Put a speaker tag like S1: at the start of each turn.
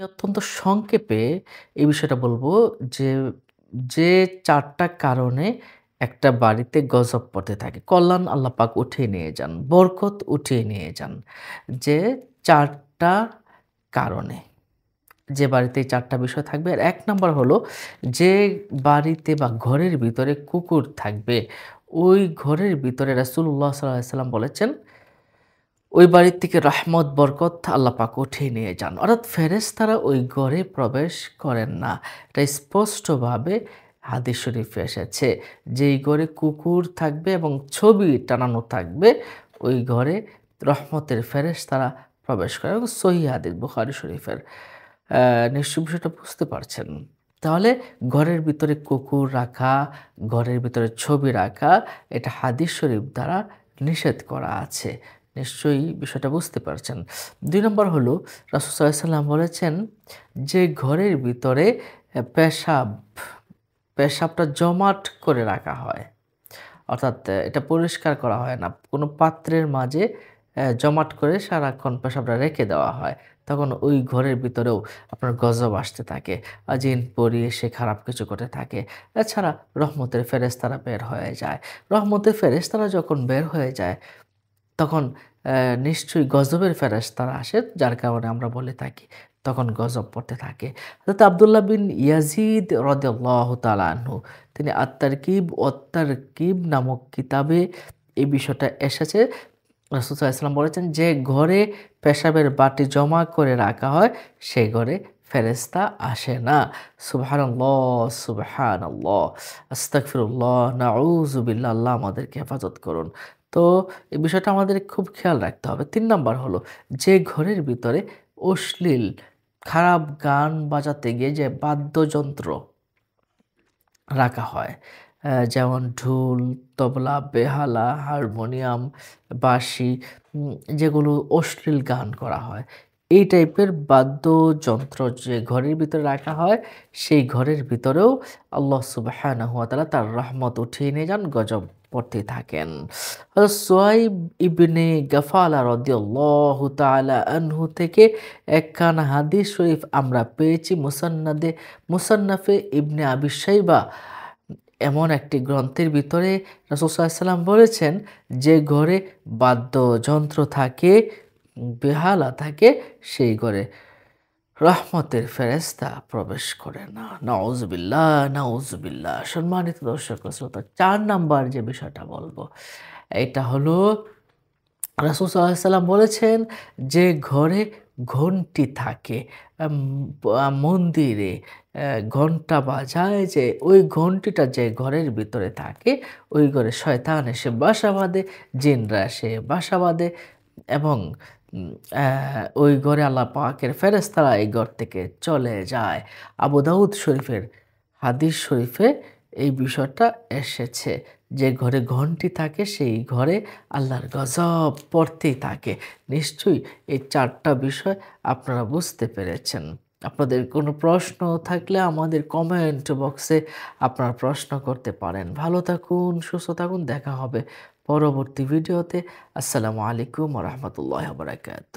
S1: অত্যন্ত সংক্ষেপে এই বিষয়টা বলব যে, যে ৪ টা কারণে একটা বাড়িতে গজব পড়তে থাকে। কল্যাণ আল্লাহ পাক উঠিয়ে নিয়ে যান, বরকত উঠিয়ে নিয়ে যান। যে ৪ টা কারণে। যে বাড়িতে এই ৪ টা বিষয় থাকবে। আর ১ নাম্বার হলো যে বাড়িতে বা ঘরের ভিতরে কুকুর থাকবে, ওই ঘরের ভিতরে রাসূলুল্লাহ সাল্লাল্লাহু আলাইহি ওয়াসাল্লাম বলেছেন ওই বাড়ির থেকে রহমত বরকত আল্লাহ পাক উঠিয়ে নিয়ে যান। অর্থাৎ ফেরেশতারা ওই ঘরে প্রবেশ করেন না। এটা স্পষ্টভাবে হাদিস শরীফে এসেছে। যেই ঘরে কুকুর থাকবে এবং ছবি টানানো থাকবে, ওই ঘরে রহমতের ফেরেশতারা প্রবেশ করে এবং সহিহ হাদিস বুখারী শরীফের। নিশ্চয়ই বিষয়টা বুঝতে পারছেন। তাহলে ঘরের ভিতরে কুকুর রাখা, ঘরের ভিতরে ছবি রাখা এটা হাদিস শরীফ দ্বারা নিষেধ করা আছে। নিশ্চয়ই বিষয়টা বুঝতে পারছেন। ২ নম্বর হলো রাসূল সাল্লাল্লাহু আলাইহি ওয়াসাল্লাম বলেছেন যে ঘরের ভিতরে পেশাব, পেশাবটা জমাট করে রাখা হয়। অর্থাৎ এটা পরিষ্কার করা হয় না। কোনো পাত্রের মাঝে জমাট করে সারাক্ষণ পেশাবটা রেখে দেওয়া হয়। তখন ওই ঘরের ভিতরেও আপনার গজব আসতে থাকে। জিন পরি এসে খারাপ কিছু করতে থাকে। এছাড়া রহমতের ফেরেশতারা বের হয়ে যায়। রহমতের ফেরেশতারা যখন বের হয়ে যায় তখন নিশ্চয়ই গজবের ফেরেশতারা আসে, যার কারণে আমরা বলে থাকি, তখন গজব পড়তে থাকে। হযরত আব্দুল্লাহ বিন ইয়াজিদ রাদিয়াল্লাহু তাআলা আনহু তিনি আত-তারকিব নামক কিতাবে এই বিষয়টা এসেছে। রাসূল সাল্লাল্লাহু আলাইহি ওয়াসাল্লাম বলেছেন যে ঘরে পেশাবের বাটি জমা করে রাখা হয়, সে ঘরে ফেরেশতা আসে না। সুবহানাল্লাহ, সুবহানাল্লাহ, আস্তাগফিরুল্লাহ, নাউযু বিল্লাহ। আল্লাহ আমাদেরকে হেফাজত করুন। তো এই বিষয়টা আমাদের খুব খেয়াল রাখতে হবে। ৩ নাম্বার হলো যে ঘরের ভিতরে অশ্লীল খারাপ গান বাজাতে গিয়ে যে বাদ্যযন্ত্র রাখা হয়। যেমন ঢোল, তবলা, বেহালা, হারমোনিয়াম, বাঁশি যেগুলো অশ্লীল গান করা হয়। এই টাইপের বাদ্যযন্ত্র যে ঘরের ভিতরে রাখা হয়, সেই ঘরের ভিতরেও আল্লাহ সুবহানাহু ওয়া তাআলা তার রহমত উঠিয়ে নিয়ে যান, গজব পড়তে থাকেন। হযরত সুহাইব ইবনে গাফালা রাদিয়াল্লাহু তাআলা আনহু থেকে একখানা হাদিস শরীফ আমরা পেয়েছি মুসান্নাফে ইবনে আবি শাইবা এমন একটি গ্রন্থের ভিতরে রাসূল সাল্লাল্লাহু আলাইহি ওয়াসাল্লাম বলেছেন যে ঘরে বাদ্যযন্ত্র থাকে, বেহালা থাকে, সেই ঘরে রহমতের ফেরেশতা প্রবেশ করে না। নাউজুবিল্লাহ, নাউজুবিল্লাহ। সম্মানিত দর্শক ও শ্রোতা, ৪ নাম্বার যে বিষয়টা বলবো, এটা হলো রাসূল সাল্লাল্লাহু আলাইহি ওয়াসাল্লাম বলেছেন যে ঘরে ঘন্টি থাকে, আম মন্দিরে ঘন্টা বাজায় যে ওই ঘন্টিটা যে ঘরের ভিতরে থাকে, ওই ঘরে শয়তান এসে বাসা বাঁধে, জিনরা এসে বাসা বাঁধে এবং ওই ঘরে আল্লাহ পাকের ফেরেশতারা এই ঘর থেকে চলে যায়। আবু দাউদ শরীফের হাদিস শরীফে এই বিষয়টা এসেছে যে ঘরে ঘন্টি থাকে সেই ঘরে আল্লাহর গজব পড়তেই থাকে। নিশ্চয়ই এই ৪ টা বিষয় আপনারা বুঝতে পেরেছেন। আপনাদের কোনো প্রশ্ন থাকলে আমাদের কমেন্ট বক্সে আপনারা প্রশ্ন করতে পারেন। ভালো থাকুন, সুস্থ থাকুন। দেখা হবে পরবর্তী ভিডিওতে। আসসালামু আলাইকুম ওয়া রাহমাতুল্লাহি ওয়া বারাকাতুহু।